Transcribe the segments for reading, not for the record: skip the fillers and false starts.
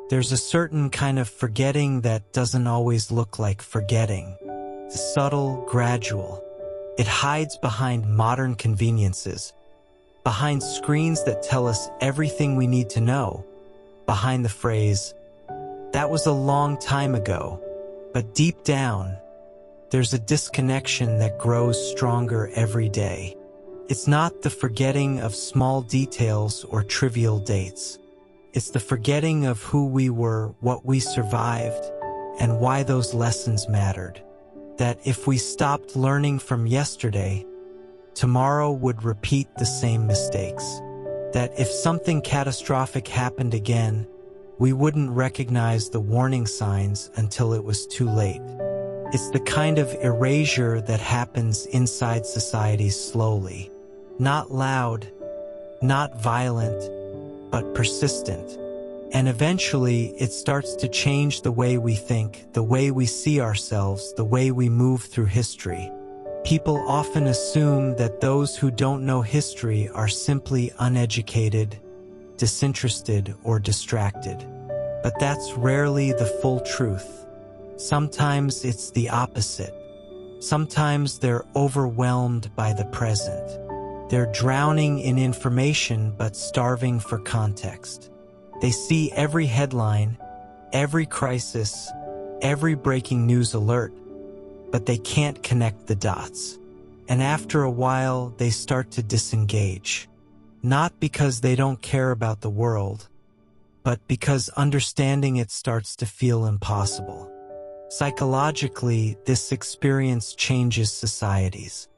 There's a certain kind of forgetting that doesn't always look like forgetting. It's subtle, gradual. It hides behind modern conveniences, behind screens that tell us everything we need to know, behind the phrase, "That was a long time ago." But deep down, there's a disconnection that grows stronger every day. It's not the forgetting of small details or trivial dates. It's the forgetting of who we were, what we survived, and why those lessons mattered. That if we stopped learning from yesterday, tomorrow would repeat the same mistakes. That if something catastrophic happened again, we wouldn't recognize the warning signs until it was too late. It's the kind of erasure that happens inside society slowly. Not loud, not violent, but persistent. And eventually it starts to change the way we think, the way we see ourselves, the way we move through history. People often assume that those who don't know history are simply uneducated, disinterested, or distracted. But that's rarely the full truth. Sometimes it's the opposite. Sometimes they're overwhelmed by the present. They're drowning in information but starving for context. They see every headline, every crisis, every breaking news alert, but they can't connect the dots. And after a while, they start to disengage. Not because they don't care about the world, but because understanding it starts to feel impossible. Psychologically, this experience changes societies.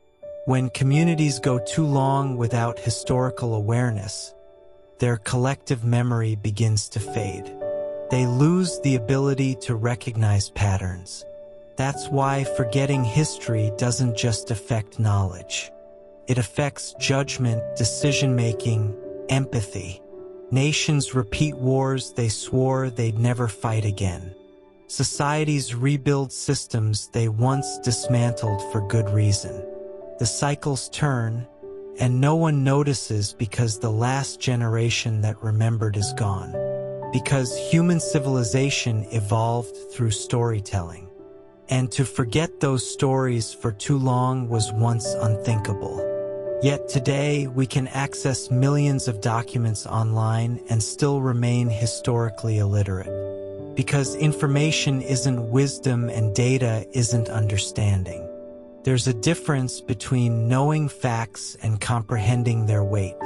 When communities go too long without historical awareness, their collective memory begins to fade. They lose the ability to recognize patterns. That's why forgetting history doesn't just affect knowledge. It affects judgment, decision-making, empathy. Nations repeat wars they swore they'd never fight again. Societies rebuild systems they once dismantled for good reason. The cycles turn, and no one notices because the last generation that remembered is gone. Because human civilization evolved through storytelling. And to forget those stories for too long was once unthinkable. Yet today, we can access millions of documents online and still remain historically illiterate. Because information isn't wisdom and data isn't understanding. There's a difference between knowing facts and comprehending their weight.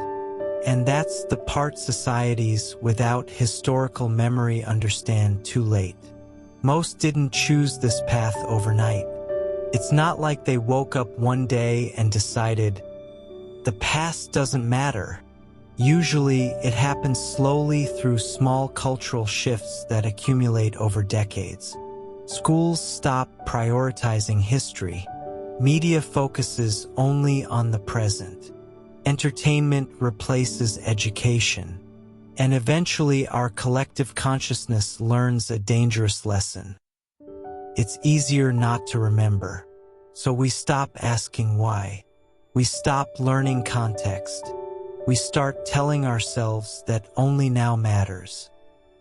And that's the part societies without historical memory understand too late. Most didn't choose this path overnight. It's not like they woke up one day and decided, the past doesn't matter. Usually, it happens slowly through small cultural shifts that accumulate over decades. Schools stop prioritizing history. Media focuses only on the present. Entertainment replaces education. And eventually our collective consciousness learns a dangerous lesson. It's easier not to remember. So we stop asking why. We stop learning context. We start telling ourselves that only now matters.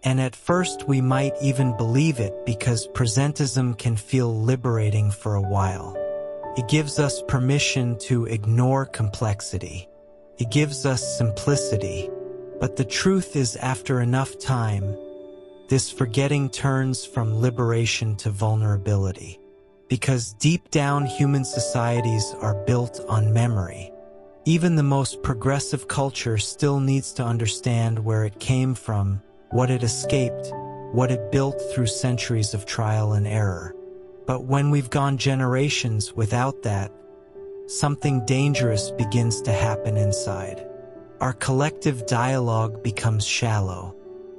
And at first we might even believe it because presentism can feel liberating for a while. It gives us permission to ignore complexity. It gives us simplicity. But the truth is, after enough time, this forgetting turns from liberation to vulnerability. Because deep down, human societies are built on memory. Even the most progressive culture still needs to understand where it came from, what it escaped, what it built through centuries of trial and error. But when we've gone generations without that, something dangerous begins to happen inside. Our collective dialogue becomes shallow.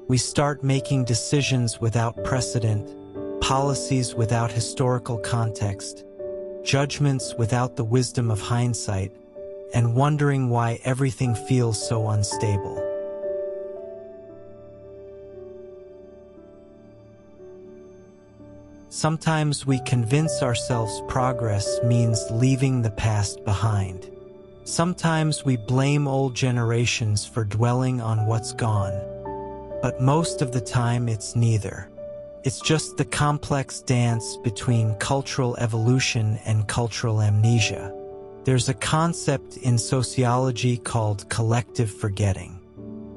We start making decisions without precedent, policies without historical context, judgments without the wisdom of hindsight, and wondering why everything feels so unstable. Sometimes we convince ourselves progress means leaving the past behind. Sometimes we blame old generations for dwelling on what's gone. but most of the time it's neither. It's just the complex dance between cultural evolution and cultural amnesia. There's a concept in sociology called collective forgetting.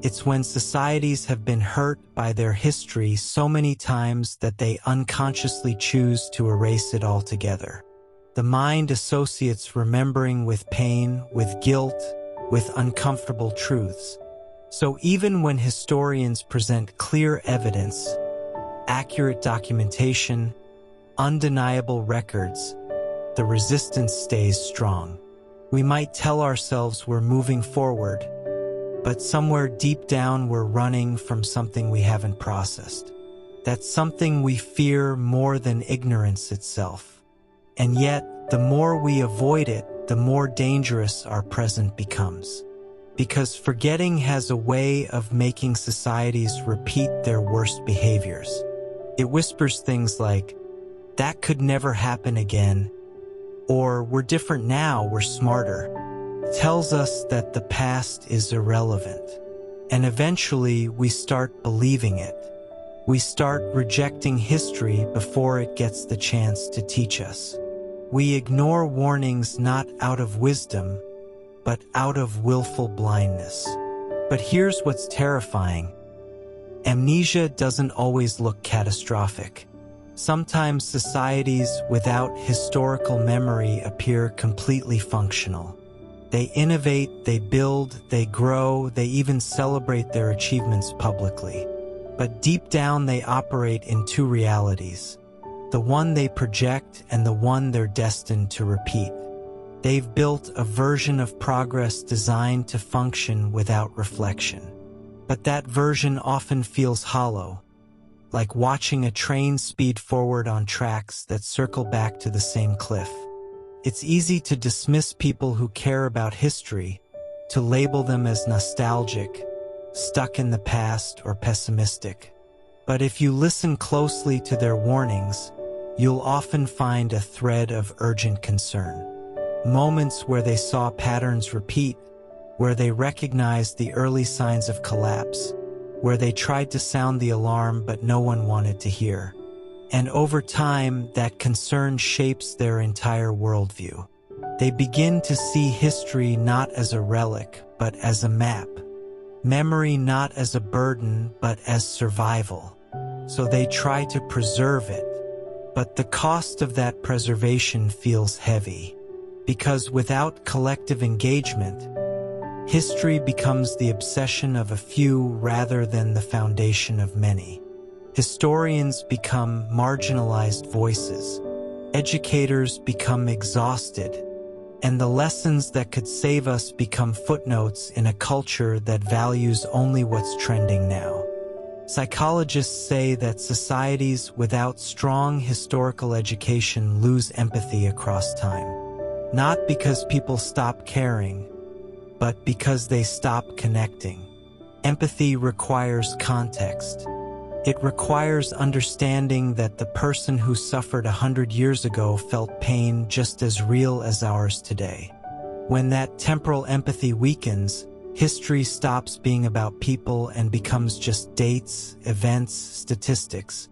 It's when societies have been hurt by their history so many times that they unconsciously choose to erase it altogether. The mind associates remembering with pain, with guilt, with uncomfortable truths. So even when historians present clear evidence, accurate documentation, undeniable records, the resistance stays strong. We might tell ourselves we're moving forward, but somewhere deep down we're running from something we haven't processed. That's something we fear more than ignorance itself. And yet, the more we avoid it, the more dangerous our present becomes. Because forgetting has a way of making societies repeat their worst behaviors. It whispers things like, "That could never happen again," or "We're different now, we're smarter." It tells us that the past is irrelevant. And eventually we start believing it. We start rejecting history before it gets the chance to teach us. We ignore warnings not out of wisdom, but out of willful blindness. But here's what's terrifying. Amnesia doesn't always look catastrophic. Sometimes societies without historical memory appear completely functional. They innovate, they build, they grow, they even celebrate their achievements publicly. But deep down they operate in two realities, the one they project and the one they're destined to repeat. They've built a version of progress designed to function without reflection. But that version often feels hollow, like watching a train speed forward on tracks that circle back to the same cliff. It's easy to dismiss people who care about history, to label them as nostalgic, stuck in the past, or pessimistic. But if you listen closely to their warnings, you'll often find a thread of urgent concern. Moments where they saw patterns repeat, where they recognized the early signs of collapse, where they tried to sound the alarm but no one wanted to hear. And over time, that concern shapes their entire worldview. They begin to see history not as a relic, but as a map. Memory not as a burden, but as survival. So they try to preserve it. But the cost of that preservation feels heavy. Because without collective engagement, history becomes the obsession of a few rather than the foundation of many. Historians become marginalized voices. Educators become exhausted. And the lessons that could save us become footnotes in a culture that values only what's trending now. Psychologists say that societies without strong historical education lose empathy across time. Not because people stop caring, but because they stop connecting. Empathy requires context. It requires understanding that the person who suffered 100 years ago felt pain just as real as ours today. When that temporal empathy weakens, history stops being about people and becomes just dates, events, statistics.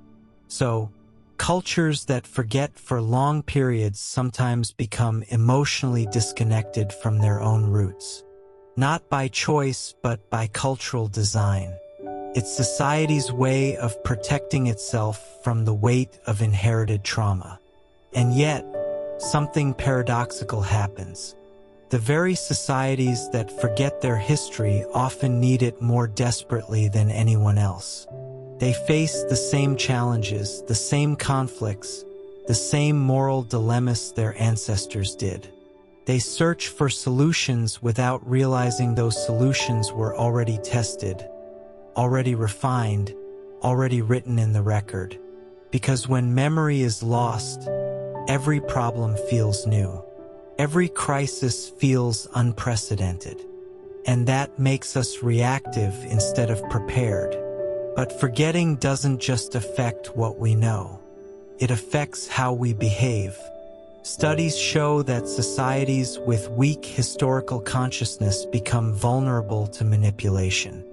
So, cultures that forget for long periods sometimes become emotionally disconnected from their own roots. Not by choice, but by cultural design. It's society's way of protecting itself from the weight of inherited trauma. And yet, something paradoxical happens. The very societies that forget their history often need it more desperately than anyone else. They face the same challenges, the same conflicts, the same moral dilemmas their ancestors did. They search for solutions without realizing those solutions were already tested, already refined, already written in the record. Because when memory is lost, every problem feels new. Every crisis feels unprecedented. And that makes us reactive instead of prepared. But forgetting doesn't just affect what we know. It affects how we behave. Studies show that societies with weak historical consciousness become vulnerable to manipulation.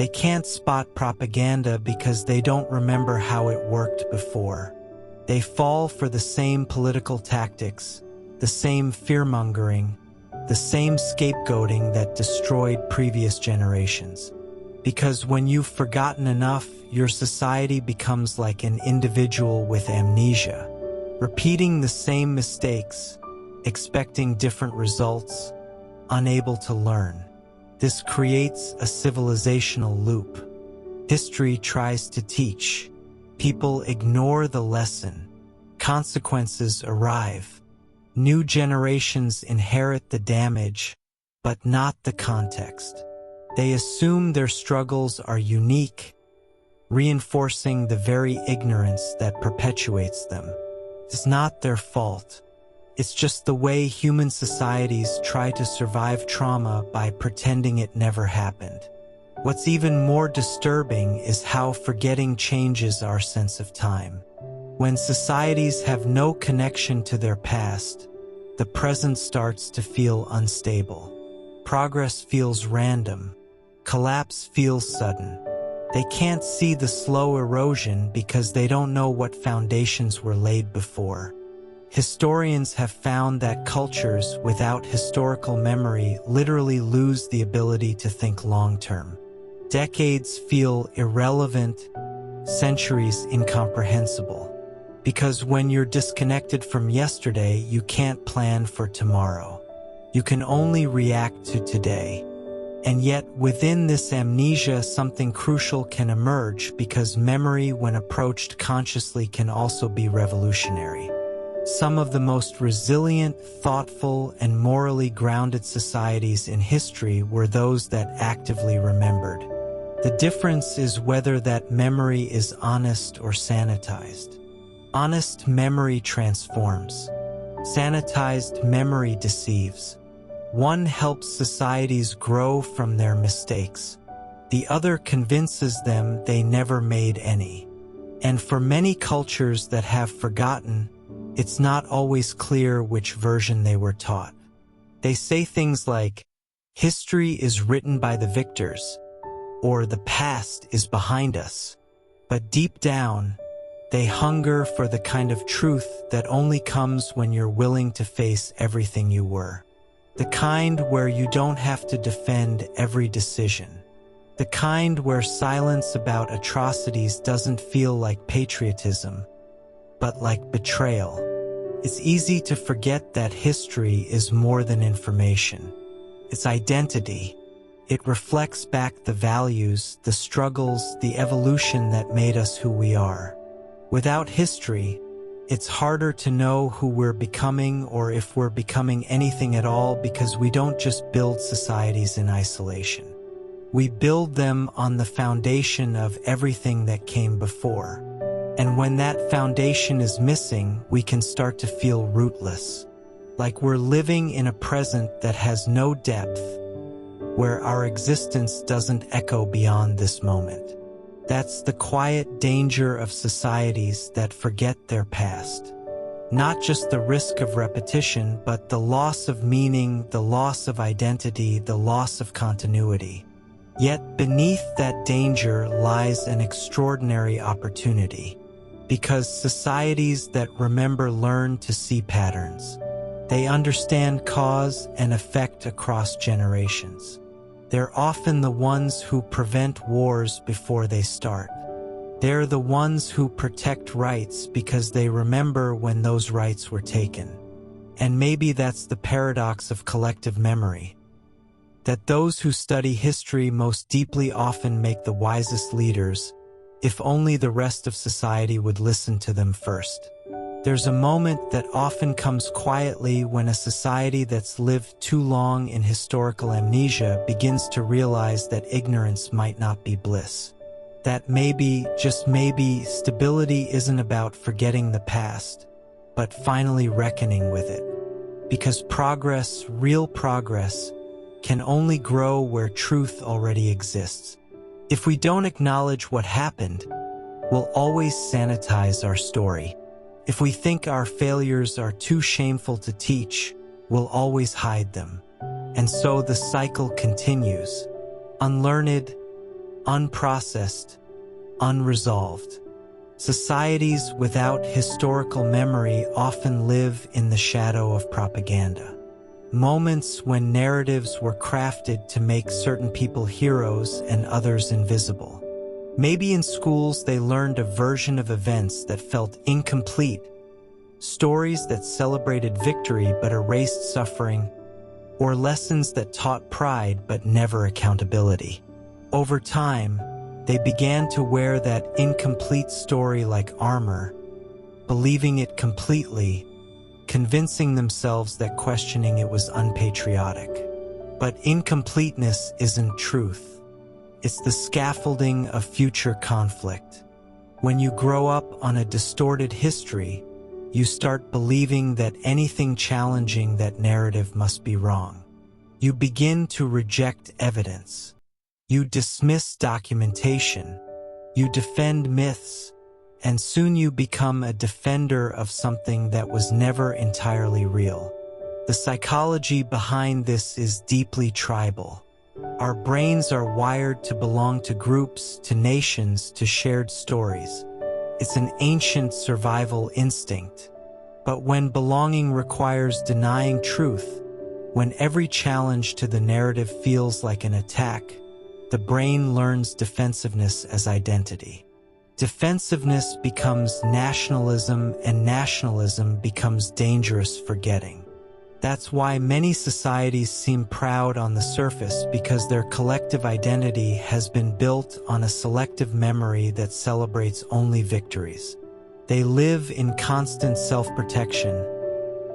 They can't spot propaganda because they don't remember how it worked before. They fall for the same political tactics, the same fear-mongering, the same scapegoating that destroyed previous generations. Because when you've forgotten enough, your society becomes like an individual with amnesia, repeating the same mistakes, expecting different results, unable to learn. This creates a civilizational loop. History tries to teach. People ignore the lesson. Consequences arrive. New generations inherit the damage, but not the context. They assume their struggles are unique, reinforcing the very ignorance that perpetuates them. It's not their fault. It's just the way human societies try to survive trauma by pretending it never happened. What's even more disturbing is how forgetting changes our sense of time. When societies have no connection to their past, the present starts to feel unstable. Progress feels random. Collapse feels sudden. They can't see the slow erosion because they don't know what foundations were laid before. Historians have found that cultures without historical memory literally lose the ability to think long-term. Decades feel irrelevant, centuries incomprehensible. Because when you're disconnected from yesterday, you can't plan for tomorrow. You can only react to today. And yet, within this amnesia, something crucial can emerge because memory, when approached consciously, can also be revolutionary. Some of the most resilient, thoughtful, and morally grounded societies in history were those that actively remembered. The difference is whether that memory is honest or sanitized. Honest memory transforms. Sanitized memory deceives. One helps societies grow from their mistakes. The other convinces them they never made any. And for many cultures that have forgotten, it's not always clear which version they were taught. They say things like, "History is written by the victors," or "the past is behind us." But deep down, they hunger for the kind of truth that only comes when you're willing to face everything you were. The kind where you don't have to defend every decision. The kind where silence about atrocities doesn't feel like patriotism, but like betrayal. It's easy to forget that history is more than information. It's identity. It reflects back the values, the struggles, the evolution that made us who we are. Without history, it's harder to know who we're becoming or if we're becoming anything at all, because we don't just build societies in isolation. We build them on the foundation of everything that came before. And when that foundation is missing, we can start to feel rootless, like we're living in a present that has no depth, where our existence doesn't echo beyond this moment. That's the quiet danger of societies that forget their past. Not just the risk of repetition, but the loss of meaning, the loss of identity, the loss of continuity. Yet beneath that danger lies an extraordinary opportunity, because societies that remember learn to see patterns. They understand cause and effect across generations. They're often the ones who prevent wars before they start. They're the ones who protect rights because they remember when those rights were taken. And maybe that's the paradox of collective memory, that those who study history most deeply often make the wisest leaders, if only the rest of society would listen to them first. There's a moment that often comes quietly when a society that's lived too long in historical amnesia begins to realize that ignorance might not be bliss. That maybe, just maybe, stability isn't about forgetting the past, but finally reckoning with it. Because progress, real progress, can only grow where truth already exists. If we don't acknowledge what happened, we'll always sanitize our story. If we think our failures are too shameful to teach, we'll always hide them. And so the cycle continues. Unlearned, unprocessed, unresolved. Societies without historical memory often live in the shadow of propaganda. Moments when narratives were crafted to make certain people heroes and others invisible. Maybe in schools they learned a version of events that felt incomplete, stories that celebrated victory but erased suffering, or lessons that taught pride but never accountability. Over time, they began to wear that incomplete story like armor, believing it completely, convincing themselves that questioning it was unpatriotic. But incompleteness isn't truth. It's the scaffolding of future conflict. When you grow up on a distorted history, you start believing that anything challenging that narrative must be wrong. You begin to reject evidence. You dismiss documentation. You defend myths. And soon you become a defender of something that was never entirely real. The psychology behind this is deeply tribal. Our brains are wired to belong to groups, to nations, to shared stories. It's an ancient survival instinct. But when belonging requires denying truth, when every challenge to the narrative feels like an attack, the brain learns defensiveness as identity. Defensiveness becomes nationalism, and nationalism becomes dangerous forgetting. That's why many societies seem proud on the surface, because their collective identity has been built on a selective memory that celebrates only victories. They live in constant self-protection,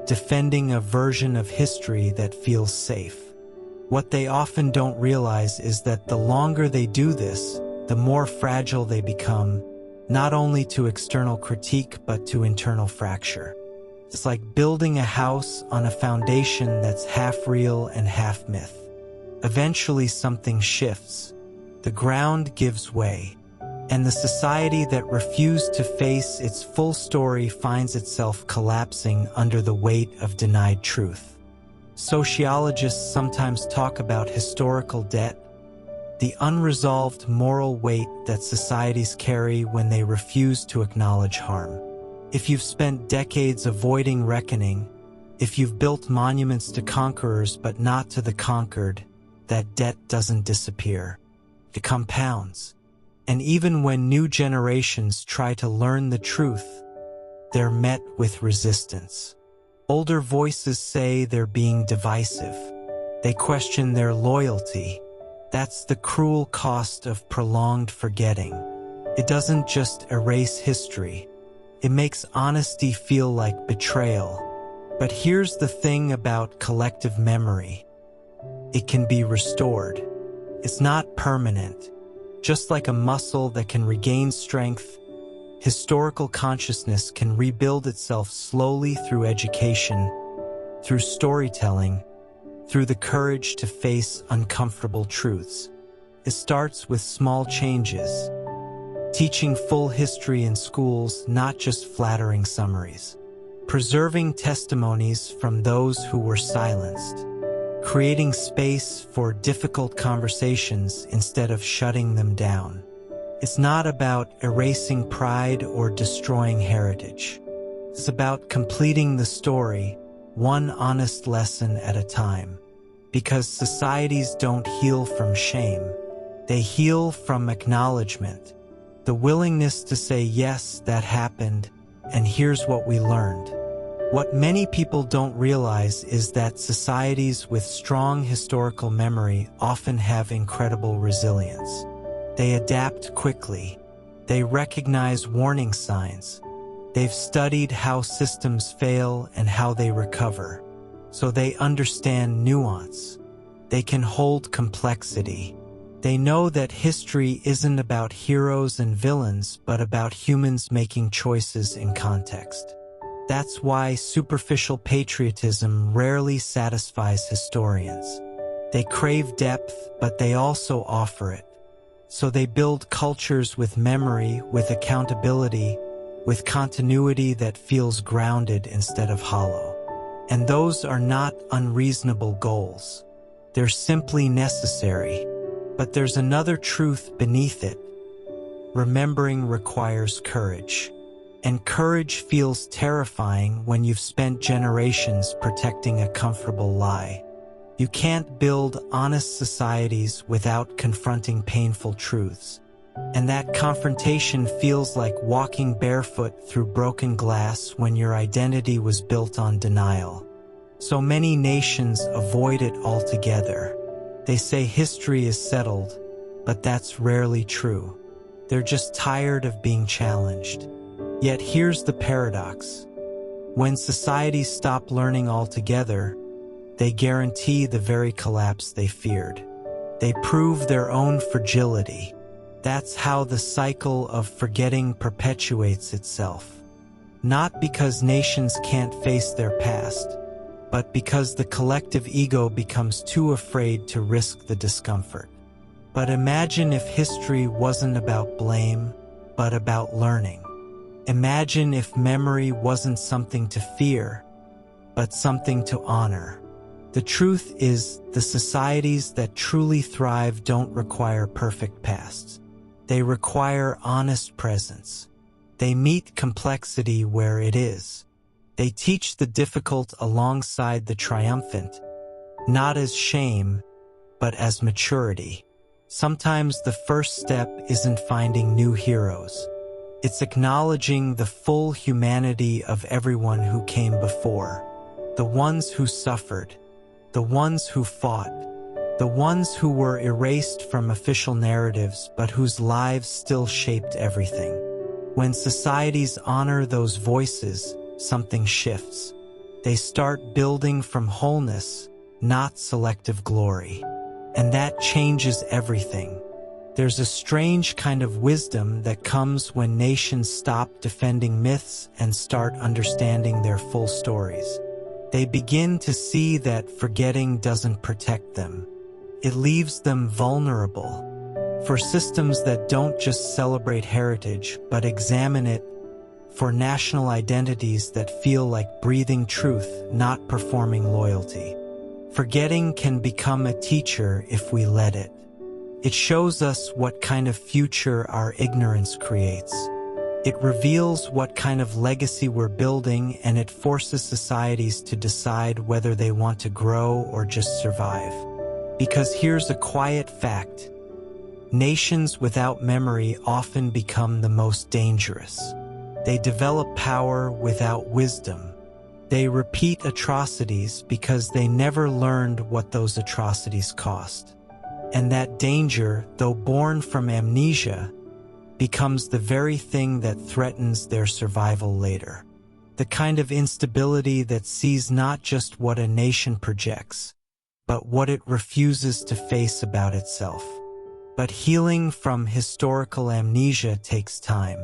defending a version of history that feels safe. What they often don't realize is that the longer they do this, the more fragile they become, not only to external critique but to internal fracture. It's like building a house on a foundation that's half real and half myth. Eventually something shifts. The ground gives way, and the society that refused to face its full story finds itself collapsing under the weight of denied truth. Sociologists sometimes talk about historical debt, the unresolved moral weight that societies carry when they refuse to acknowledge harm. If you've spent decades avoiding reckoning, if you've built monuments to conquerors but not to the conquered, that debt doesn't disappear. It compounds. And even when new generations try to learn the truth, they're met with resistance. Older voices say they're being divisive. They question their loyalty. That's the cruel cost of prolonged forgetting. It doesn't just erase history. It makes honesty feel like betrayal. But here's the thing about collective memory. It can be restored. It's not permanent. Just like a muscle that can regain strength, historical consciousness can rebuild itself slowly through education, through storytelling, through the courage to face uncomfortable truths. It starts with small changes, teaching full history in schools, not just flattering summaries, preserving testimonies from those who were silenced, creating space for difficult conversations instead of shutting them down. It's not about erasing pride or destroying heritage. It's about completing the story, one honest lesson at a time. Because societies don't heal from shame. They heal from acknowledgement. The willingness to say, yes, that happened, and here's what we learned. What many people don't realize is that societies with strong historical memory often have incredible resilience. They adapt quickly. They recognize warning signs. They've studied how systems fail and how they recover. So they understand nuance. They can hold complexity. They know that history isn't about heroes and villains, but about humans making choices in context. That's why superficial patriotism rarely satisfies historians. They crave depth, but they also offer it. So they build cultures with memory, with accountability, with continuity that feels grounded instead of hollow. And those are not unreasonable goals. They're simply necessary. But there's another truth beneath it. Remembering requires courage. And courage feels terrifying when you've spent generations protecting a comfortable lie. You can't build honest societies without confronting painful truths. And that confrontation feels like walking barefoot through broken glass when your identity was built on denial. So many nations avoid it altogether. They say history is settled, but that's rarely true. They're just tired of being challenged. Yet here's the paradox. When societies stop learning altogether, they guarantee the very collapse they feared. They prove their own fragility. That's how the cycle of forgetting perpetuates itself. Not because nations can't face their past, but because the collective ego becomes too afraid to risk the discomfort. But imagine if history wasn't about blame, but about learning. Imagine if memory wasn't something to fear, but something to honor. The truth is, the societies that truly thrive don't require perfect pasts. They require honest presence. They meet complexity where it is. They teach the difficult alongside the triumphant, not as shame, but as maturity. Sometimes the first step isn't finding new heroes. It's acknowledging the full humanity of everyone who came before. The ones who suffered, the ones who fought, the ones who were erased from official narratives but whose lives still shaped everything. When societies honor those voices, something shifts. They start building from wholeness, not selective glory. And that changes everything. There's a strange kind of wisdom that comes when nations stop defending myths and start understanding their full stories. They begin to see that forgetting doesn't protect them. It leaves them vulnerable. For systems that don't just celebrate heritage, but examine it. For national identities that feel like breathing truth, not performing loyalty. Forgetting can become a teacher if we let it. It shows us what kind of future our ignorance creates. It reveals what kind of legacy we're building, and it forces societies to decide whether they want to grow or just survive. Because here's a quiet fact. Nations without memory often become the most dangerous. They develop power without wisdom. They repeat atrocities because they never learned what those atrocities cost. And that danger, though born from amnesia, becomes the very thing that threatens their survival later. The kind of instability that sees not just what a nation projects, but what it refuses to face about itself. But healing from historical amnesia takes time.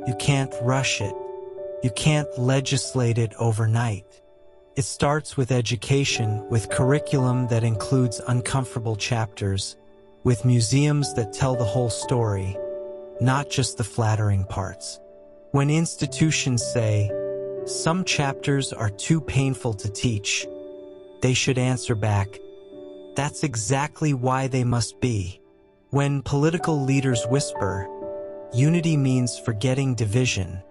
You can't rush it. You can't legislate it overnight. It starts with education, with curriculum that includes uncomfortable chapters, with museums that tell the whole story, not just the flattering parts. When institutions say, some chapters are too painful to teach, they should answer back, that's exactly why they must be. When political leaders whisper, unity means forgetting division,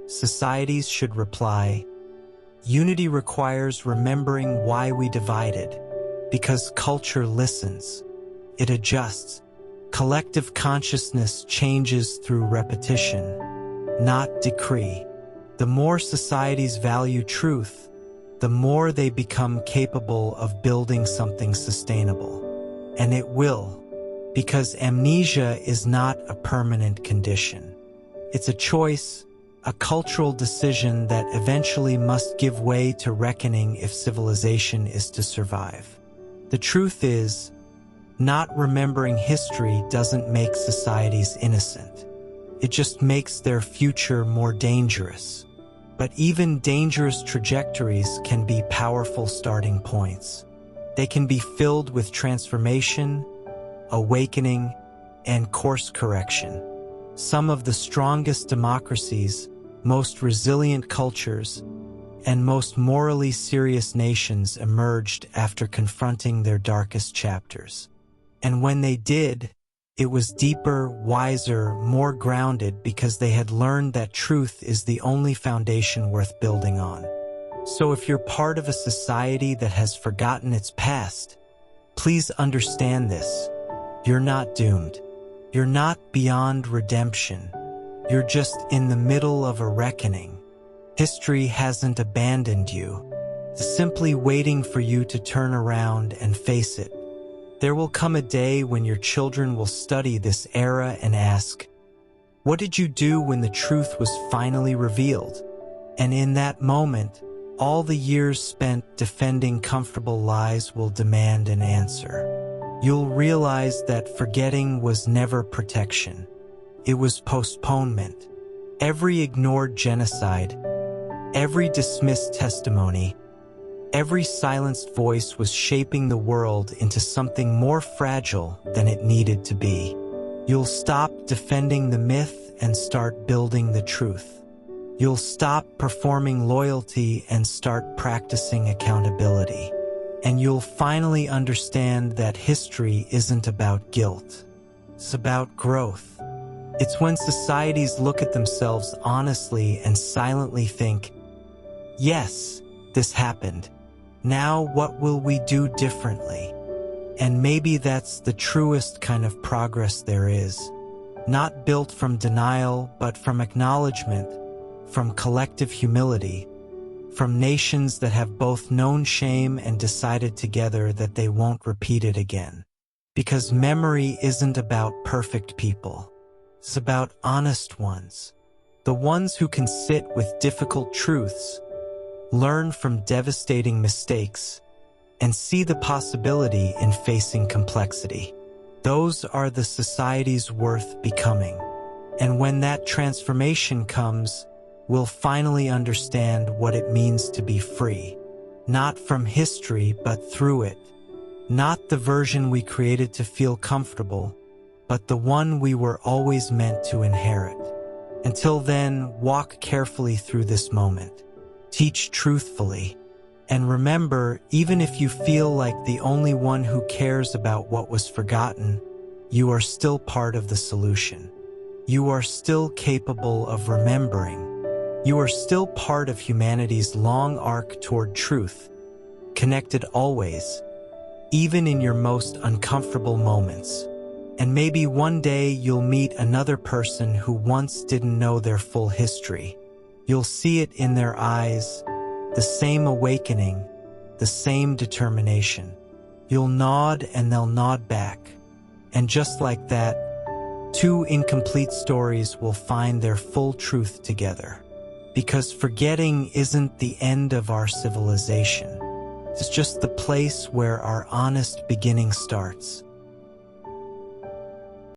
societies should reply, unity requires remembering why we divided, because culture listens. It adjusts. Collective consciousness changes through repetition, not decree. The more societies value truth, the more they become capable of building something sustainable. And it will, because amnesia is not a permanent condition. It's a choice, a cultural decision that eventually must give way to reckoning if civilization is to survive. The truth is, not remembering history doesn't make societies innocent. It just makes their future more dangerous. But even dangerous trajectories can be powerful starting points. They can be filled with transformation, awakening, and course correction. Some of the strongest democracies, most resilient cultures, and most morally serious nations emerged after confronting their darkest chapters. And when they did, it was deeper, wiser, more grounded because they had learned that truth is the only foundation worth building on. So if you're part of a society that has forgotten its past, please understand this. You're not doomed. You're not beyond redemption. You're just in the middle of a reckoning. History hasn't abandoned you. It's simply waiting for you to turn around and face it. There will come a day when your children will study this era and ask, "What did you do when the truth was finally revealed?" And in that moment, all the years spent defending comfortable lies will demand an answer. You'll realize that forgetting was never protection. It was postponement. Every ignored genocide, every dismissed testimony, every silenced voice was shaping the world into something more fragile than it needed to be. You'll stop defending the myth and start building the truth. You'll stop performing loyalty and start practicing accountability. And you'll finally understand that history isn't about guilt. It's about growth. It's when societies look at themselves honestly and silently think, "Yes, this happened. Now what will we do differently?" And maybe that's the truest kind of progress there is. Not built from denial, but from acknowledgement, from collective humility, from nations that have both known shame and decided together that they won't repeat it again. Because memory isn't about perfect people. It's about honest ones. The ones who can sit with difficult truths, learn from devastating mistakes, and see the possibility in facing complexity. Those are the societies worth becoming. And when that transformation comes, we'll finally understand what it means to be free. Not from history, but through it. Not the version we created to feel comfortable, but the one we were always meant to inherit. Until then, walk carefully through this moment. Teach truthfully. And remember, even if you feel like the only one who cares about what was forgotten, you are still part of the solution. You are still capable of remembering. You are still part of humanity's long arc toward truth, connected always, even in your most uncomfortable moments. And maybe one day you'll meet another person who once didn't know their full history. You'll see it in their eyes, the same awakening, the same determination. You'll nod and they'll nod back. And just like that, two incomplete stories will find their full truth together. Because forgetting isn't the end of our civilization. It's just the place where our honest beginning starts.